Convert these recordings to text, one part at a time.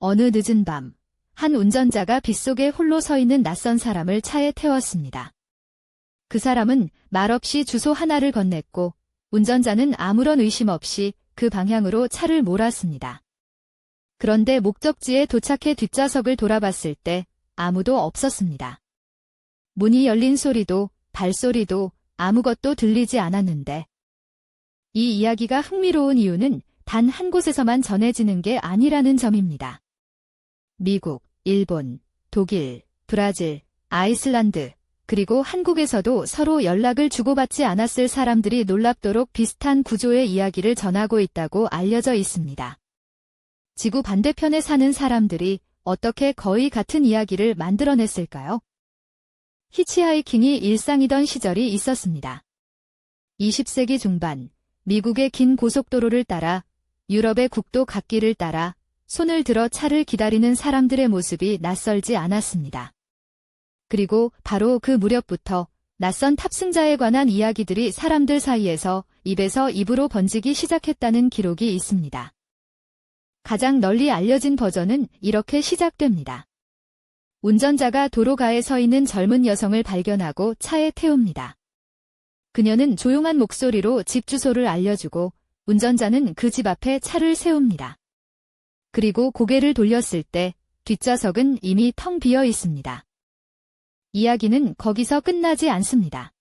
어느 늦은 밤, 한 운전자가 빗속에 홀로 서 있는 낯선 사람을 차에 태웠습니다. 그 사람은 말없이 주소 하나를 건넸고 운전자는 아무런 의심 없이 그 방향으로 차를 몰았습니다. 그런데 목적지에 도착해 뒷좌석을 돌아봤을 때 아무도 없었습니다. 문이 열린 소리도 발소리도 아무것도 들리지 않았는데 이 이야기가 흥미로운 이유는 단 한 곳에서만 전해지는 게 아니라는 점입니다. 미국, 일본, 독일, 브라질, 아이슬란드, 그리고 한국에서도 서로 연락을 주고받지 않았을 사람들이 놀랍도록 비슷한 구조의 이야기를 전하고 있다고 알려져 있습니다. 지구 반대편에 사는 사람들이 어떻게 거의 같은 이야기를 만들어냈을까요? 히치하이킹이 일상이던 시절이 있었습니다. 20세기 중반, 미국의 긴 고속도로를 따라 유럽의 국도 갓길을 따라 손을 들어 차를 기다리는 사람들의 모습이 낯설지 않았습니다. 그리고 바로 그 무렵부터 낯선 탑승자에 관한 이야기들이 사람들 사이에서 입에서 입으로 번지기 시작했다는 기록이 있습니다. 가장 널리 알려진 버전은 이렇게 시작됩니다. 운전자가 도로가에 서 있는 젊은 여성을 발견하고 차에 태웁니다. 그녀는 조용한 목소리로 집 주소를 알려주고 운전자는 그 집 앞에 차를 세웁니다. 그리고 고개를 돌렸을 때 뒷좌석은 이미 텅 비어 있습니다. 이야기는 거기서 끝나지 않습니다.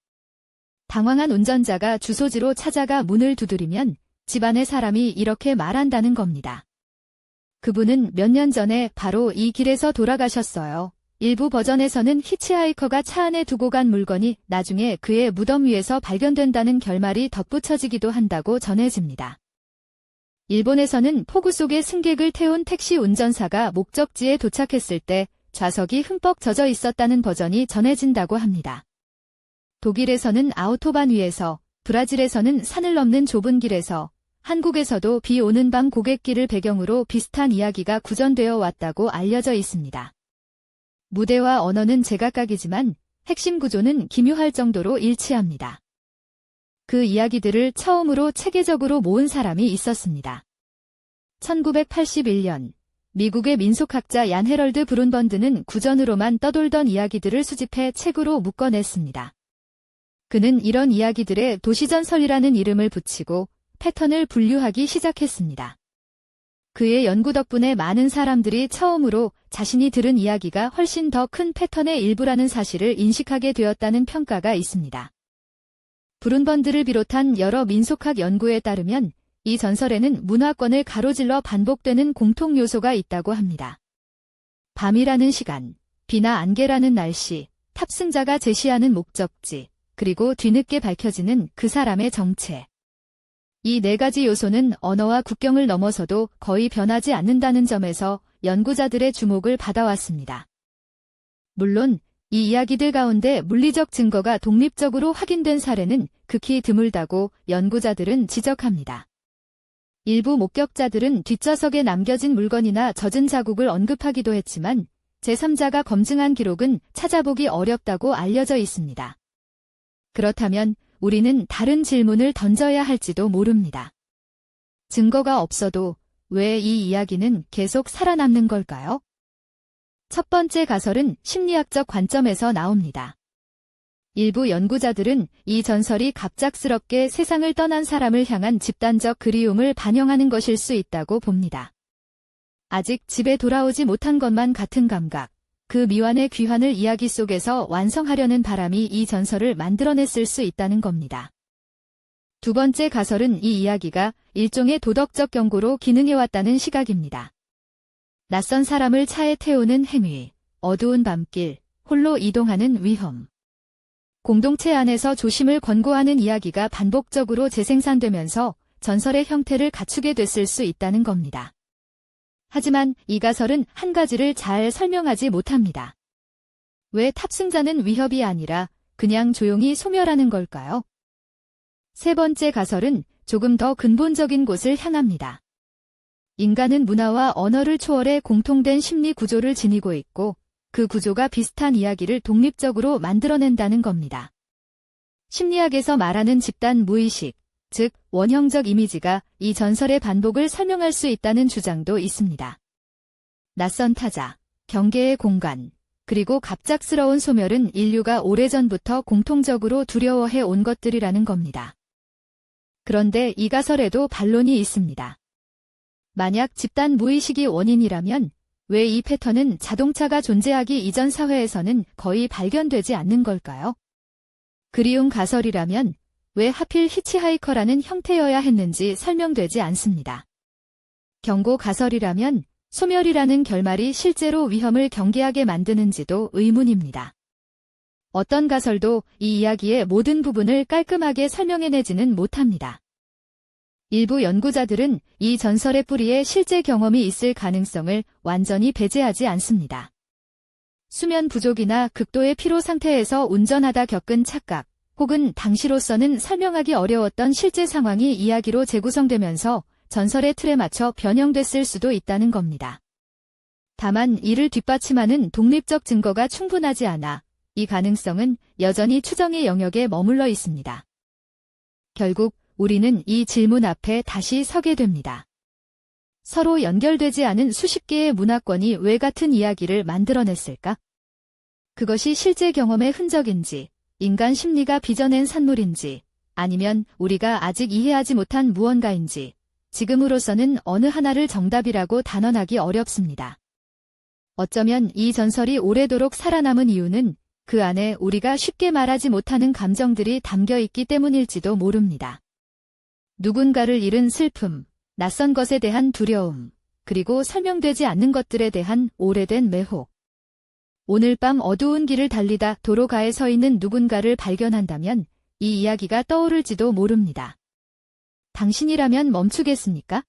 당황한 운전자가 주소지로 찾아가 문을 두드리면 집안의 사람이 이렇게 말한다는 겁니다. 그분은 몇 년 전에 바로 이 길에서 돌아가셨어요. 일부 버전에서는 히치하이커가 차 안에 두고 간 물건이 나중에 그의 무덤 위에서 발견된다는 결말이 덧붙여지기도 한다고 전해집니다. 일본에서는 폭우 속에 승객을 태운 택시 운전사가 목적지에 도착했을 때 좌석이 흠뻑 젖어 있었다는 버전이 전해진다고 합니다. 독일에서는 아우토반 위에서, 브라질에서는 산을 넘는 좁은 길에서, 한국에서도 비 오는 밤 고갯길을 배경으로 비슷한 이야기가 구전되어 왔다고 알려져 있습니다. 무대와 언어는 제각각이지만 핵심 구조는 기묘할 정도로 일치합니다. 그 이야기들을 처음으로 체계적으로 모은 사람이 있었습니다. 1981년 미국의 민속학자 얀 헤럴드 브룬번드는 구전으로만 떠돌던 이야기들을 수집해 책으로 묶어냈습니다. 그는 이런 이야기들에 도시전설이라는 이름을 붙이고 패턴을 분류하기 시작했습니다. 그의 연구 덕분에 많은 사람들이 처음으로 자신이 들은 이야기가 훨씬 더 큰 패턴의 일부라는 사실을 인식하게 되었다는 평가가 있습니다. 브룬번드를 비롯한 여러 민속학 연구에 따르면 이 전설에는 문화권을 가로질러 반복되는 공통 요소가 있다고 합니다. 밤이라는 시간, 비나 안개라는 날씨, 탑승자가 제시하는 목적지, 그리고 뒤늦게 밝혀지는 그 사람의 정체. 이 네 가지 요소는 언어와 국경을 넘어서도 거의 변하지 않는다는 점에서 연구자들의 주목을 받아왔습니다. 물론 이 이야기들 가운데 물리적 증거가 독립적으로 확인된 사례는 극히 드물다고 연구자들은 지적합니다. 일부 목격자들은 뒷좌석에 남겨진 물건이나 젖은 자국을 언급하기도 했지만 제3자가 검증한 기록은 찾아보기 어렵다고 알려져 있습니다. 그렇다면 우리는 다른 질문을 던져야 할지도 모릅니다. 증거가 없어도 왜 이 이야기는 계속 살아남는 걸까요? 첫 번째 가설은 심리학적 관점에서 나옵니다. 일부 연구자들은 이 전설이 갑작스럽게 세상을 떠난 사람을 향한 집단적 그리움을 반영하는 것일 수 있다고 봅니다. 아직 집에 돌아오지 못한 것만 같은 감각, 그 미완의 귀환을 이야기 속에서 완성하려는 바람이 이 전설을 만들어냈을 수 있다는 겁니다. 두 번째 가설은 이 이야기가 일종의 도덕적 경고로 기능해왔다는 시각입니다. 낯선 사람을 차에 태우는 행위, 어두운 밤길, 홀로 이동하는 위험. 공동체 안에서 조심을 권고하는 이야기가 반복적으로 재생산되면서 전설의 형태를 갖추게 됐을 수 있다는 겁니다. 하지만 이 가설은 한 가지를 잘 설명하지 못합니다. 왜 탑승자는 위협이 아니라 그냥 조용히 소멸하는 걸까요? 세 번째 가설은 조금 더 근본적인 곳을 향합니다. 인간은 문화와 언어를 초월해 공통된 심리 구조를 지니고 있고 그 구조가 비슷한 이야기를 독립적으로 만들어낸다는 겁니다. 심리학에서 말하는 집단 무의식, 즉 원형적 이미지가 이 전설의 반복을 설명할 수 있다는 주장도 있습니다. 낯선 타자, 경계의 공간, 그리고 갑작스러운 소멸은 인류가 오래전부터 공통적으로 두려워해 온 것들이라는 겁니다. 그런데 이 가설에도 반론이 있습니다. 만약 집단 무의식이 원인이라면 왜 이 패턴은 자동차가 존재하기 이전 사회에서는 거의 발견되지 않는 걸까요? 그리운 가설이라면 왜 하필 히치하이커라는 형태여야 했는지 설명되지 않습니다. 경고 가설이라면 소멸이라는 결말이 실제로 위험을 경계하게 만드는지도 의문입니다. 어떤 가설도 이 이야기의 모든 부분을 깔끔하게 설명해내지는 못합니다. 일부 연구자들은 이 전설의 뿌리에 실제 경험이 있을 가능성을 완전히 배제하지 않습니다. 수면 부족이나 극도의 피로 상태에서 운전하다 겪은 착각, 혹은 당시로서는 설명하기 어려웠던 실제 상황이 이야기로 재구성되면서 전설의 틀에 맞춰 변형됐을 수도 있다는 겁니다. 다만 이를 뒷받침하는 독립적 증거가 충분하지 않아 이 가능성은 여전히 추정의 영역에 머물러 있습니다. 결국 우리는 이 질문 앞에 다시 서게 됩니다. 서로 연결되지 않은 수십 개의 문화권이 왜 같은 이야기를 만들어냈을까? 그것이 실제 경험의 흔적인지, 인간 심리가 빚어낸 산물인지, 아니면 우리가 아직 이해하지 못한 무언가인지, 지금으로서는 어느 하나를 정답이라고 단언하기 어렵습니다. 어쩌면 이 전설이 오래도록 살아남은 이유는 그 안에 우리가 쉽게 말하지 못하는 감정들이 담겨 있기 때문일지도 모릅니다. 누군가를 잃은 슬픔, 낯선 것에 대한 두려움, 그리고 설명되지 않는 것들에 대한 오래된 매혹. 오늘 밤 어두운 길을 달리다 도로가에 서 있는 누군가를 발견한다면 이 이야기가 떠오를지도 모릅니다. 당신이라면 멈추겠습니까?